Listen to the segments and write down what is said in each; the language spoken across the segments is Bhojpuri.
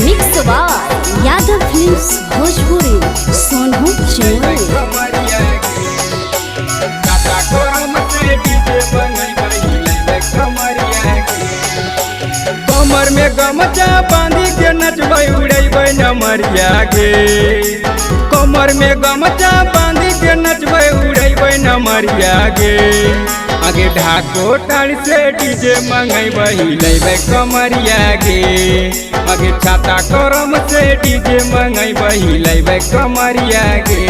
Mix by Yadav films Bhojpuri Sonu कमर में गमछा बांधी के नचबै उड़ेबै नमरिया गे। कमर में गमछा बांधी के नचबै उड़ेबै नमरिया गे। आगे ढाको टाड़ी से डीजे मंगेबै हिलेबै कमरिया गे। आगे छाता करम से डीजे मंगेबै हिलेबै कमरिया गे।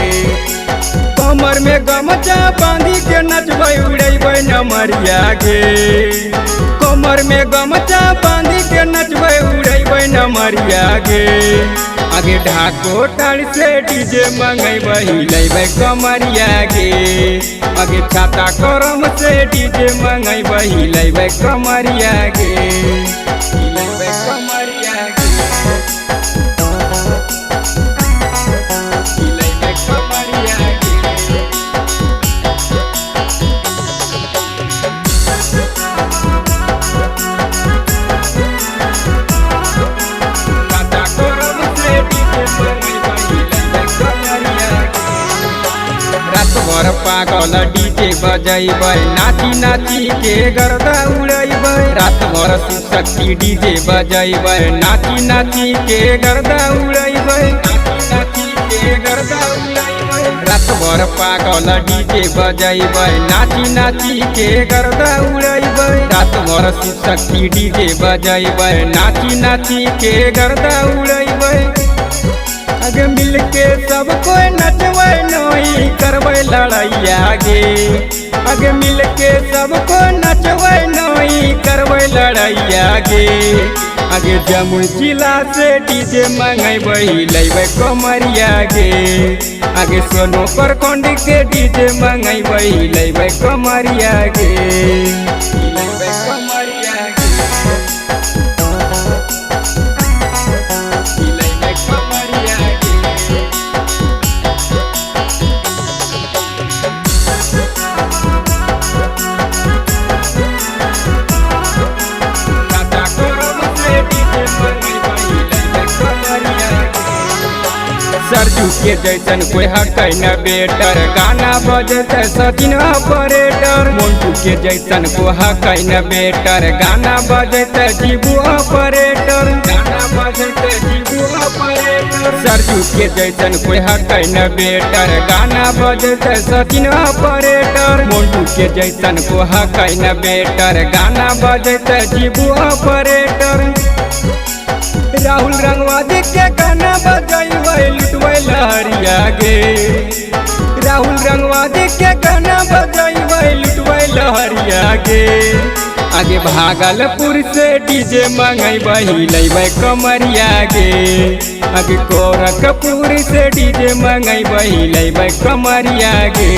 कमर में गमछा बांधी के नचबै उड़ेबै नमरिया गे। कमर में गमछा बांधी के नचबै उड़ेबै नमरिया गे। आगे ढाको टाड़ी से डीजे मंगेबै हिलेबै कमरिया गे। आगे छाता करम से डीजे मंगेबै हिलेबै कमरिया गे। हिलेबै कमरिया गे। हिलेबै कमरिया गे। भर पागल डीजे बजैबै नाची नाची के गर्दा उड़ैबै। रात भर शक्ति डीजे बजैबै नाची नाची के गर्दा उड़ैबै। नाची के गर्दा उड़ैबै। रात भर पागल डीजे बजैबै नाची नाची के गर्दा उड़ैबै। रात भर शक्ति डीजे बजैबै नाची नाची के गर्दा उड़ैबै। आगे मिल के सब कोई नचबै नहीं करबै लड़ैया गे। आगे मिल के सब कोई नचबै नहीं करबै लड़ैया गे। आगे जमुई जिला से डीजे मंगेबै हिलेबै कमरिया गे। आगे सोनो प्रखंड के डीजे मंगेबै हिलेबै कमरिया गे। हिलेबै कमरिया गे। सरजू के जैसन कोई हकै न बेटर गाना बजते सचिन ऑपरेटर। मोन्टू के जैसन कोई हकै न बेटर गाना बजते जीबू ऑपरेटर। गाना बजते जीबू ऑपरेटर। सरजू के जैसन कोई हकै न बेटर गाना बजते सचिन ऑपरेटर। मोन्टू के जैसन कोई हकै न बेटर गाना बजते जीबू ऑपरेटर। राहुल रंगवादी के गाना बजैबै लुटबै लहरिया गे। राहुल रंगवादी के गाना बजैबै लुटबै लहरिया गे। आगे भागलपुर से डीजे मंगेबै हिलेबै कमरिया गे। आगे गोरखपुर से डीजे मंगेबै हिलेबै कमरिया गे।